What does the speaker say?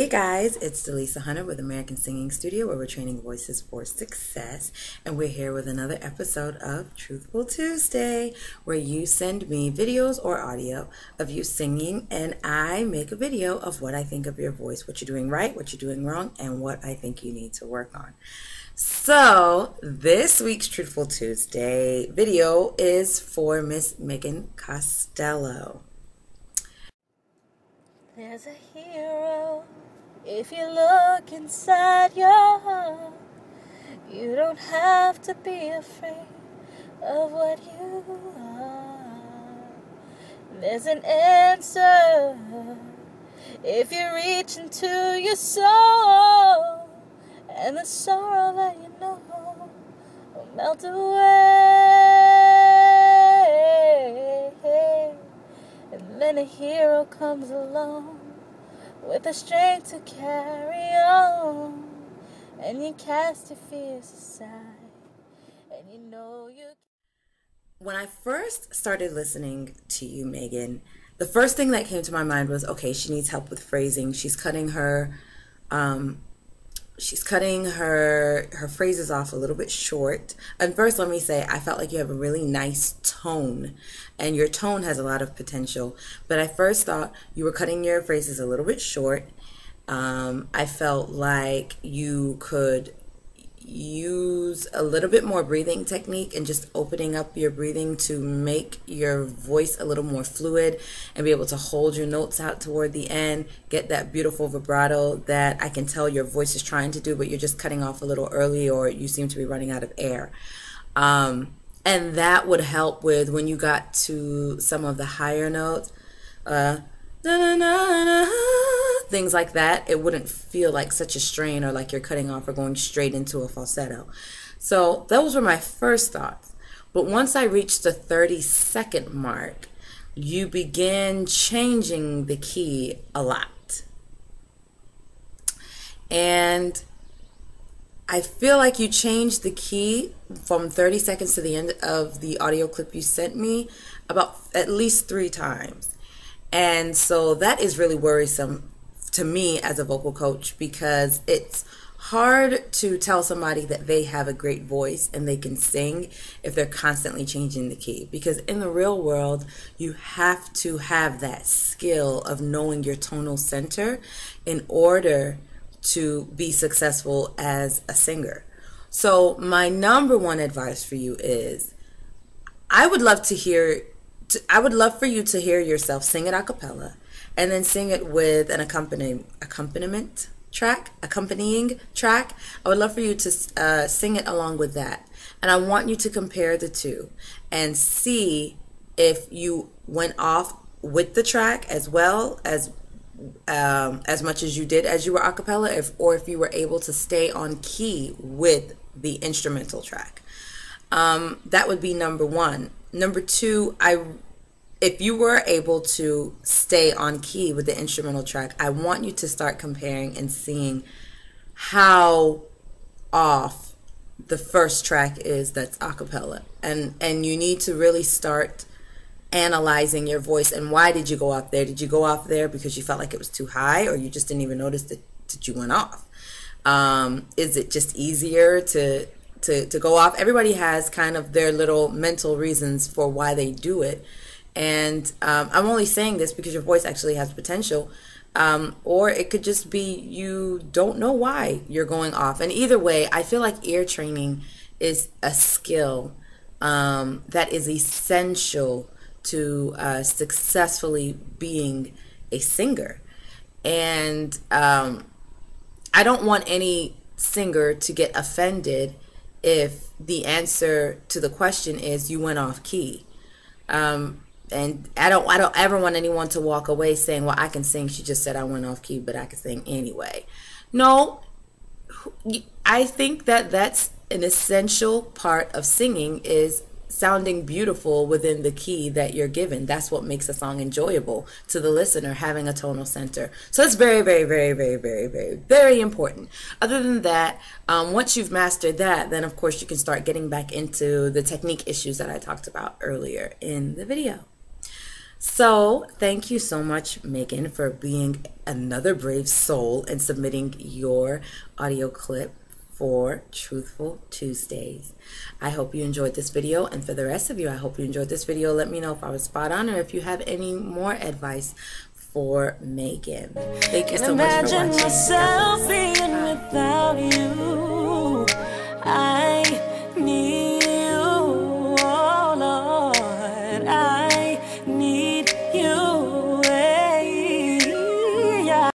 Hey guys, it's Delisa Hunter with American Singing Studio, where we're training voices for success, and we're here with another episode of Truthful Tuesday, where you send me videos or audio of you singing, and I make a video of what I think of your voice, what you're doing right, what you're doing wrong, and what I think you need to work on. So this week's Truthful Tuesday video is for Miss Megan Costello. There's a hero, if you look inside your heart. You don't have to be afraid of what you are. There's an answer, if you reach into your soul, and the sorrow that you know will melt away. And then a hero comes along with the strength to carry on, and you cast your fears aside, and you know you. When I first started listening to you, Megan, the first thing that came to my mind was, okay, she needs help with phrasing. She's cutting her phrases off a little bit short. And first, let me say, I felt like you have a really nice tone, and your tone has a lot of potential. But I first thought you were cutting your phrases a little bit short. I felt like you could use a little bit more breathing technique and just opening up your breathing to make your voice a little more fluid and be able to hold your notes out toward the end, get that beautiful vibrato that I can tell your voice is trying to do, but you're just cutting off a little early, or you seem to be running out of air. And that would help with when you got to some of the higher notes, things like that. It wouldn't feel like such a strain or like you're cutting off or going straight into a falsetto. So those were my first thoughts. But once I reached the 30-second mark, you began changing the key a lot. And I feel like you changed the key from 30 seconds to the end of the audio clip you sent me about at least 3 times. And so that is really worrisome to me as a vocal coach, because it's hard to tell somebody that they have a great voice and they can sing if they're constantly changing the key. Because in the real world, you have to have that skill of knowing your tonal center in order to be successful as a singer. So my number one advice for you is, I would love for you to hear yourself sing it a cappella, and then sing it with an accompanying track. I would love for you to sing it along with that. And I want you to compare the two and see if you went off with the track as well as much as you did as you were a cappella, or if you were able to stay on key with the instrumental track. That would be number one. Number two, if you were able to stay on key with the instrumental track, I want you to start comparing and seeing how off the first track is that's a cappella. And you need to really start analyzing your voice. And why did you go off there? Did you go off there because you felt like it was too high, or you just didn't even notice that you went off? Is it just easier to go off? Everybody has kind of their little mental reasons for why they do it. And I'm only saying this because your voice actually has potential, or it could just be you don't know why you're going off. And either way, I feel like ear training is a skill that is essential to successfully being a singer. And I don't want any singer to get offended if the answer to the question is you went off key. And I don't ever want anyone to walk away saying, well, I can sing. She just said I went off key, but I can sing anyway. No, I think that that's an essential part of singing, is sounding beautiful within the key that you're given. That's what makes a song enjoyable to the listener, having a tonal center. So it's very, very, very, very, very, very, very important. Other than that, once you've mastered that, then of course you can start getting back into the technique issues that I talked about earlier in the video. So thank you so much, Megan, for being another brave soul and submitting your audio clip for Truthful Tuesdays. I hope you enjoyed this video, and for the rest of you, I hope you enjoyed this video. Let me know if I was spot on or if you have any more advice for Megan. Thank you so much for watching. Imagine myself being without you.